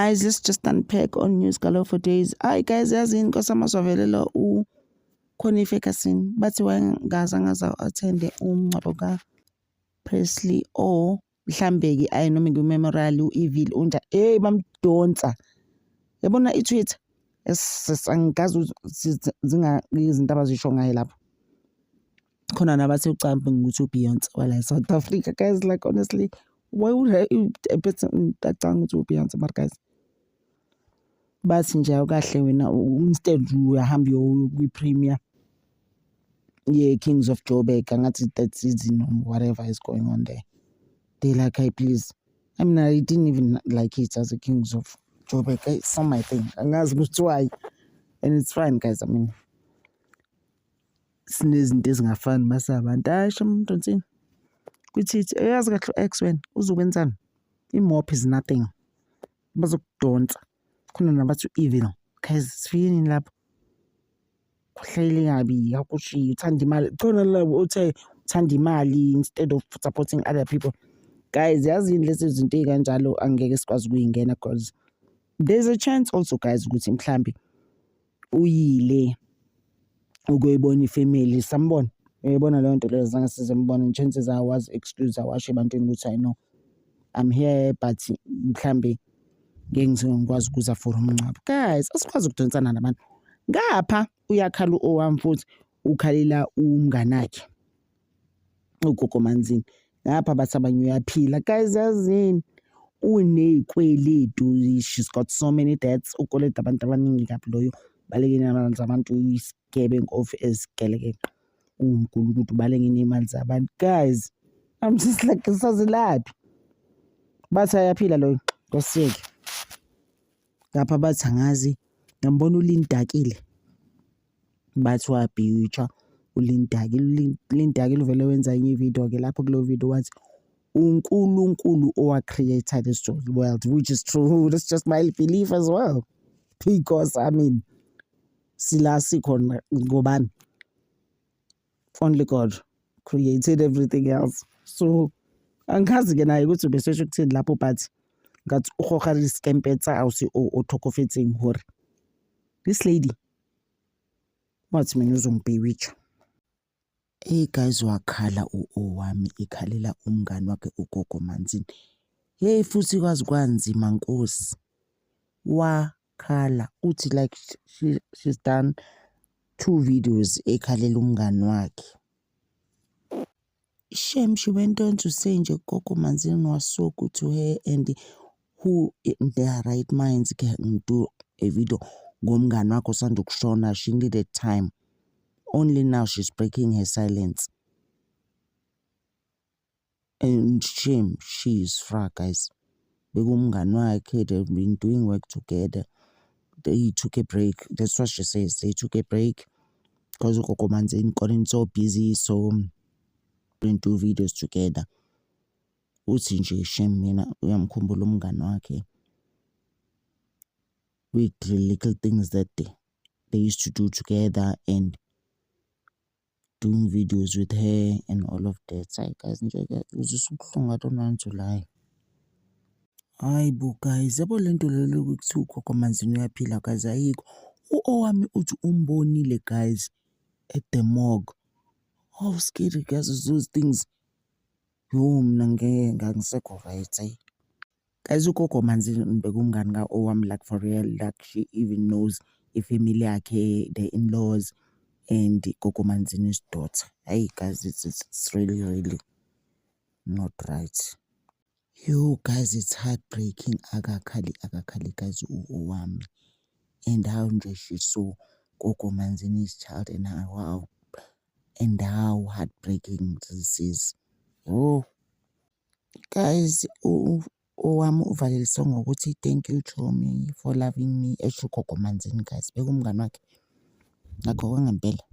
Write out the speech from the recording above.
Guys, let's just unpack on News Galore for days. Hi guys, yazini kosamazwavelela uConnie Ferguson bathi wayengazangaza attende umngcwabo kaPresley or mhlawumbe ayi noma ngememorial uEvil unja bamdonsa. Yabona i-tweet angikazi izinto abazisho ngaye lapho. Khona nabathi ucambe ukuthi uBeyonce wala South Africa. Guys, like honestly, why would a person acanga ukuthi uBeyonce but guys? Bathi nje awukahle wena instead uyahamba kwi-premiere Kings of Joburg ngathi that season or whatever is going on there. They like, hey please. I mean, I didn't even like it as a Kings of Joburg. It's not my thing. Angazi ukuthi why. And it's fine guys. I mean, sinezinto ezingafani masabantu asho umuntu nsini kuthi eyazi kahle ex wena uzokwenzani. Imop is nothing. Bazokudonsa. Khona nabathi evil. Guys, sifini lapho. Kuhleli kabi yakushiya uthanda imali. Khona labo uthe uthanda imali instead of supporting other people. Guys, yazini lezi zinto ezikanjalo angeke sikwazi ukuyingena because there's a chance also guys ukuthi mhlambi uyile ukuyibona ifamily sambona uyibona leyo nto leyo zange sizembona chances are was excuse awasho ebantwini ukuthi I know I'm here but mhlambi ngeke ngizokwazi ukuza for umncwabo. Guys, asikwazi ukudonsana nabantu ngapha uyakhala owami futhi ukhalela umngane wakhe ugogo Manzini ngapha bathi abanye uyaphila. Guys, yazini unezikweletu, she's got so many debts ukoleta abantu abaningi kabi loyo balekene nabantu abantu isigebe of esigeleke umkhulu ukuthi baleke nemali zabantu. Guys, I'm just like sazilaphi bathi ayaphila loyo ngosike ngapha bathi angazi ngambona ulindakile bathi wabhicha ulindakile vele wenza enye video ke lapho kulo video wathi uNkulunkulu owa-created this world, which is true. That's just my belief as well. Because I mean, sila sikhona ngobani? Only God created everything else. So angikazi ke naye ukuthi besesho ukuthini lapho but ngathi uhohari iskempetsa awusi othokofetseng hore. This lady wathi mina uzongibhewicha. Hey guys, wakhala wami ikhalela umngane wakhe ugogo Manzini. Hey futhi kwazi kwanzima Nkosi. Wakhala uthi like she's done 2 videos ekhalela umngane wakhe. Shame she went on to say nje ugogo Manzini was so good to her and who in their right minds can do a video ngomngane wakhe osanda ukushona. She needed time. Only now she's breaking her silence. And shame, she is fra, guys. Bekumngane wakhe, they've been doing work together. They took a break. That's what she says. They took a break because ugogo Manzini got so busy, so doing 2 videos together. Uthi nje shame mina uyamkhumbula umngane wakhe. With the little things that they used to do together and doing videos with her and all of that. Sorry guys, nje uzisa ubuhlungu I don't want to lie. Hayi bo guys, yabo lento lelo ukuthi ugogo Manzini uyaphila guys ayikho. Owami uthi umbonile guys at the morgue. How scary guys those things. Yo mina ngeke ngangisekho right. Guys, ugogo Manzini bekumngane ka owami like for real, like she even knows ifamily yakhe, the in-laws and Gogo Manzini's daughter. Hey guys, it's really not right. Yo guys, it's heartbreaking. Akakhali guys uwami. And how nje she saw Gogo Manzini's child and how wow. And how heartbreaking this is. Oh guys, owami uvalelisa ngokuthi thank you Chomi for loving me. Esho Gogo Manzini guys. Bekumngane wakhe. Ngakho ngempela.